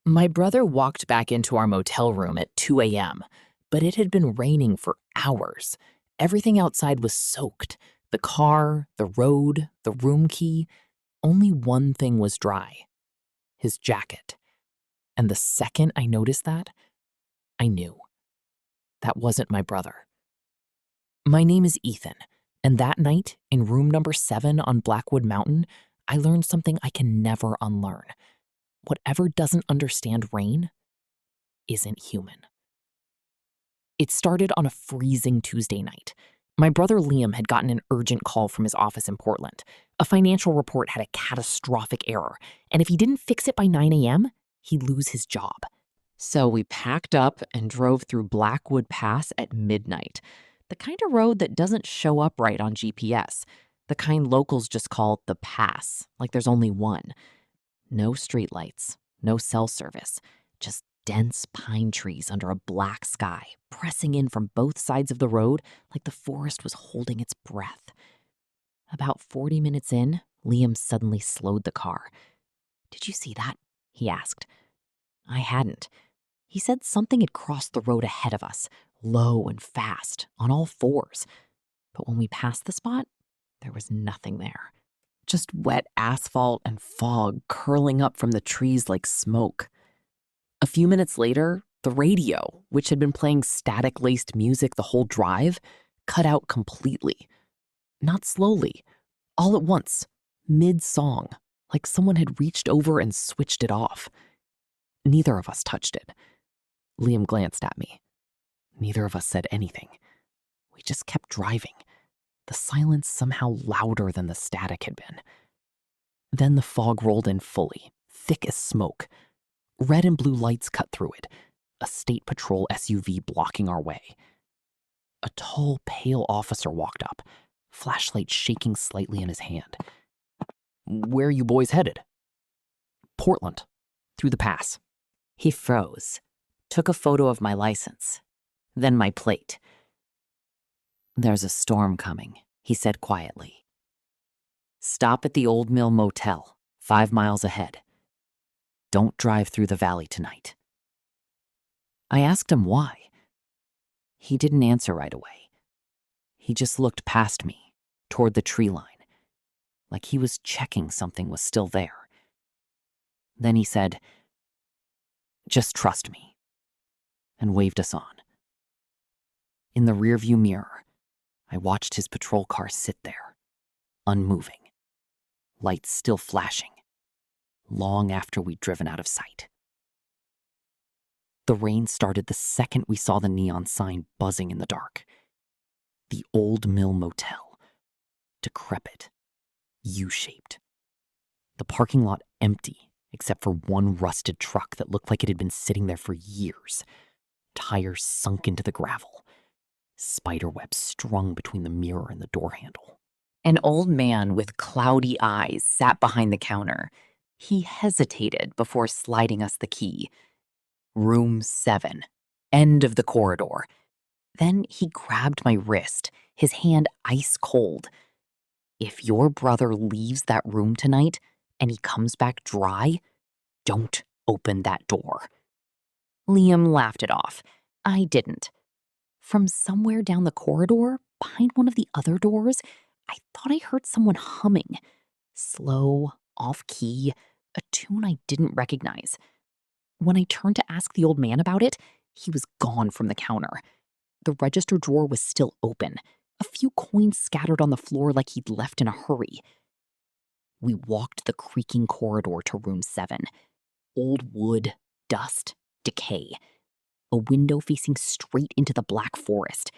My brother walked back into our motel room at 2 a.m., but it had been raining for hours. Everything outside was soaked: the car, the road, the room key. Only one thing was dry: his jacket. And the second I noticed that, I knew. That wasn't my brother. My name is Ethan, and that night, in room number 7 on Blackwood Mountain, I learned something I can never unlearn. Whatever doesn't understand rain isn't human. It started on a freezing Tuesday night. My brother Liam had gotten an urgent call from his office in Portland. A financial report had a catastrophic error, and if he didn't fix it by 9 a.m., he'd lose his job. So we packed up and drove through Blackwood Pass at midnight. The kind of road that doesn't show up right on GPS. The kind locals just call the pass, like there's only one. No streetlights, no cell service, just dense pine trees under a black sky, pressing in from both sides of the road like the forest was holding its breath. About 40 minutes in, Liam suddenly slowed the car. "Did you see that?" he asked. I hadn't. He said something had crossed the road ahead of us, low and fast, on all fours. But when we passed the spot, there was nothing there. Just wet asphalt and fog curling up from the trees like smoke. A few minutes later, the radio, which had been playing static-laced music the whole drive, cut out completely. Not slowly, all at once, mid-song, like someone had reached over and switched it off. Neither of us touched it. Liam glanced at me. Neither of us said anything. We just kept driving, the silence somehow louder than the static had been. Then the fog rolled in fully, thick as smoke. Red and blue lights cut through it, a state patrol SUV blocking our way. A tall, pale officer walked up, flashlight shaking slightly in his hand. "Where are you boys headed?" "Portland, through the pass." He froze, took a photo of my license, then my plate. "There's a storm coming," he said quietly. "Stop at the Old Mill Motel, 5 miles ahead. Don't drive through the valley tonight." I asked him why. He didn't answer right away. He just looked past me, toward the tree line, like he was checking something was still there. Then he said, "Just trust me," and waved us on. In the rearview mirror, I watched his patrol car sit there, unmoving, lights still flashing, long after we'd driven out of sight. The rain started the second we saw the neon sign buzzing in the dark. The Old Mill Motel. Decrepit. U-shaped. The parking lot empty, except for one rusted truck that looked like it had been sitting there for years. Tires sunk into the gravel. Spiderwebs strung between the mirror and the door handle. An old man with cloudy eyes sat behind the counter. He hesitated before sliding us the key. Room 7. End of the corridor. Then he grabbed my wrist, his hand ice cold. "If your brother leaves that room tonight and he comes back dry, don't open that door." Liam laughed it off. I didn't. From somewhere down the corridor, behind one of the other doors, I thought I heard someone humming. Slow, off-key, a tune I didn't recognize. When I turned to ask the old man about it, he was gone from the counter. The register drawer was still open, a few coins scattered on the floor like he'd left in a hurry. We walked the creaking corridor to room 7. Old wood, dust, decay. A window facing straight into the black forest.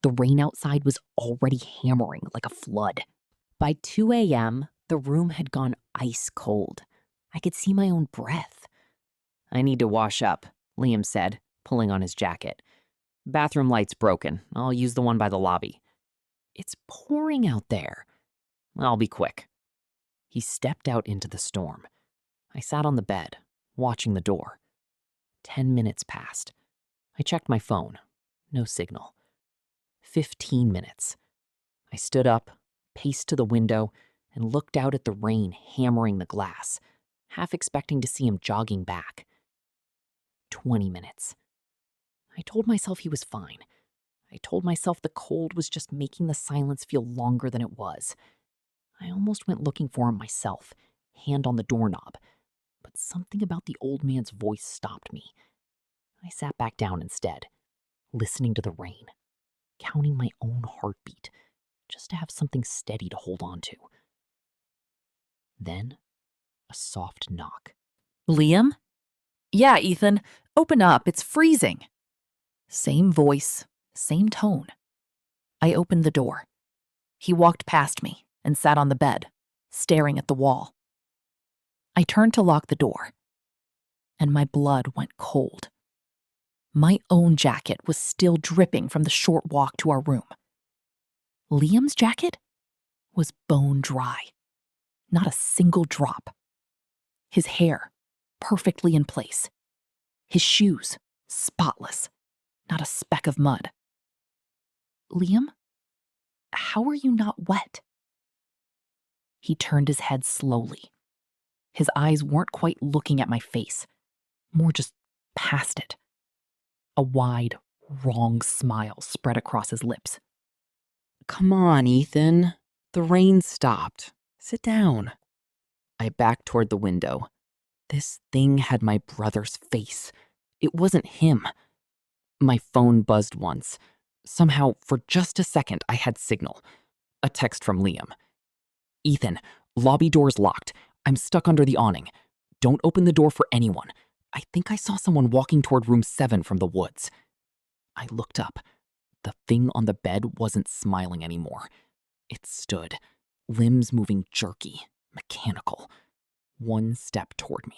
The rain outside was already hammering like a flood. By 2 a.m., the room had gone ice cold. I could see my own breath. "I need to wash up," Liam said, pulling on his jacket. "Bathroom light's broken. I'll use the one by the lobby." "It's pouring out there." "I'll be quick." He stepped out into the storm. I sat on the bed, watching the door. 10 minutes passed. I checked my phone. No signal. 15 minutes. I stood up, paced to the window, and looked out at the rain hammering the glass, half expecting to see him jogging back. 20 minutes. I told myself he was fine. I told myself the cold was just making the silence feel longer than it was. I almost went looking for him myself, hand on the doorknob, but something about the old man's voice stopped me. I sat back down instead, listening to the rain, counting my own heartbeat, just to have something steady to hold on to. Then, a soft knock. Liam? Yeah, Ethan. Open up. It's freezing. Same voice, same tone. I opened the door. He walked past me and sat on the bed, staring at the wall. I turned to lock the door, and my blood went cold. My own jacket was still dripping from the short walk to our room. Liam's jacket was bone dry, not a single drop. His hair perfectly in place. His shoes spotless, not a speck of mud. Liam, how are you not wet? He turned his head slowly. His eyes weren't quite looking at my face, more just past it. A wide, wrong smile spread across his lips. Come on, Ethan. The rain stopped. Sit down. I backed toward the window. This thing had my brother's face. It wasn't him. My phone buzzed once. Somehow, for just a second, I had signal. A text from Liam. Ethan, lobby door's locked. I'm stuck under the awning. Don't open the door for anyone. I think I saw someone walking toward room 7 from the woods. I looked up. The thing on the bed wasn't smiling anymore. It stood, limbs moving jerky, mechanical. One step toward me.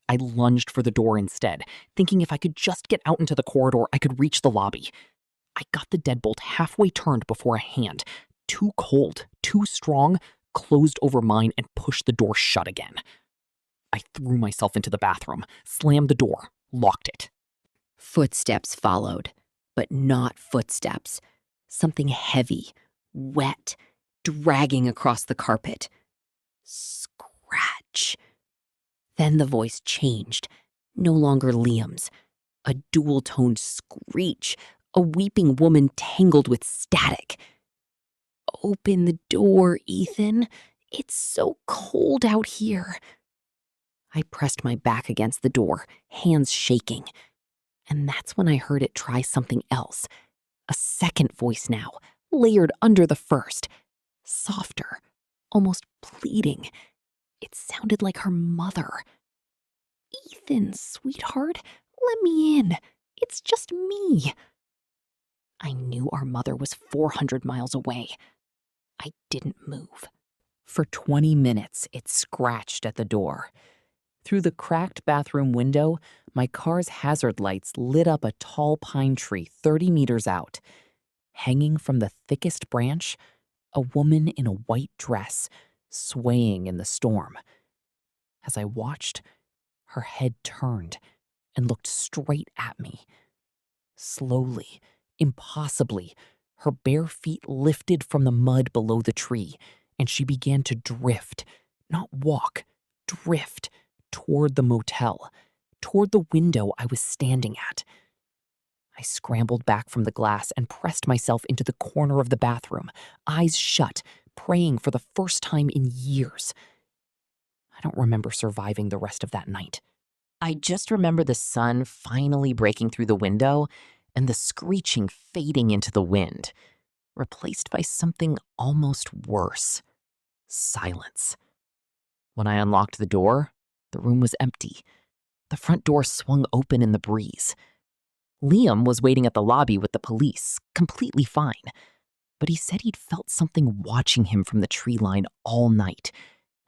I lunged for the door instead, thinking if I could just get out into the corridor, I could reach the lobby. I got the deadbolt halfway turned before a hand, too cold, too strong, closed over mine and pushed the door shut again. I threw myself into the bathroom, slammed the door, locked it. Footsteps followed, but not footsteps. Something heavy, wet, dragging across the carpet. Scratch. Then the voice changed, no longer Liam's. A dual-toned screech, a weeping woman tangled with static. Open the door, Ethan. It's so cold out here. I pressed my back against the door, hands shaking. And that's when I heard it try something else. A second voice now, layered under the first. Softer, almost pleading. It sounded like her mother. Ethan, sweetheart, let me in. It's just me. I knew our mother was 400 miles away. I didn't move. For 20 minutes, it scratched at the door. Through the cracked bathroom window, my car's hazard lights lit up a tall pine tree 30 meters out. Hanging from the thickest branch, a woman in a white dress, swaying in the storm. As I watched, her head turned and looked straight at me. Slowly, impossibly, her bare feet lifted from the mud below the tree, and she began to drift, not walk, drift, toward the motel, toward the window I was standing at. I scrambled back from the glass and pressed myself into the corner of the bathroom, eyes shut, praying for the first time in years. I don't remember surviving the rest of that night. I just remember the sun finally breaking through the window and the screeching fading into the wind, replaced by something almost worse. Silence. When I unlocked the door, the room was empty. The front door swung open in the breeze. Liam was waiting at the lobby with the police, completely fine. But he said he'd felt something watching him from the tree line all night,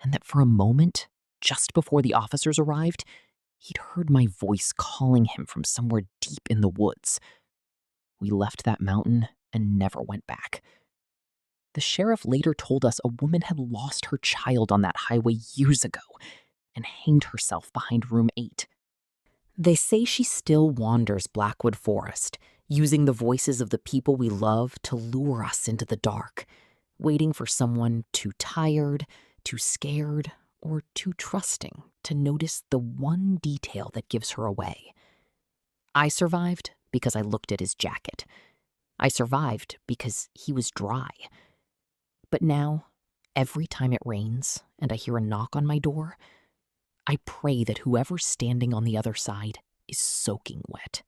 and that for a moment, just before the officers arrived, he'd heard my voice calling him from somewhere deep in the woods. We left that mountain and never went back. The sheriff later told us a woman had lost her child on that highway years ago and hanged herself behind room 8. They say she still wanders Blackwood Forest, using the voices of the people we love to lure us into the dark, waiting for someone too tired, too scared, or too trusting to notice the one detail that gives her away. I survived because I looked at his jacket. I survived because he was dry. But now, every time it rains and I hear a knock on my door, I pray that whoever's standing on the other side is soaking wet.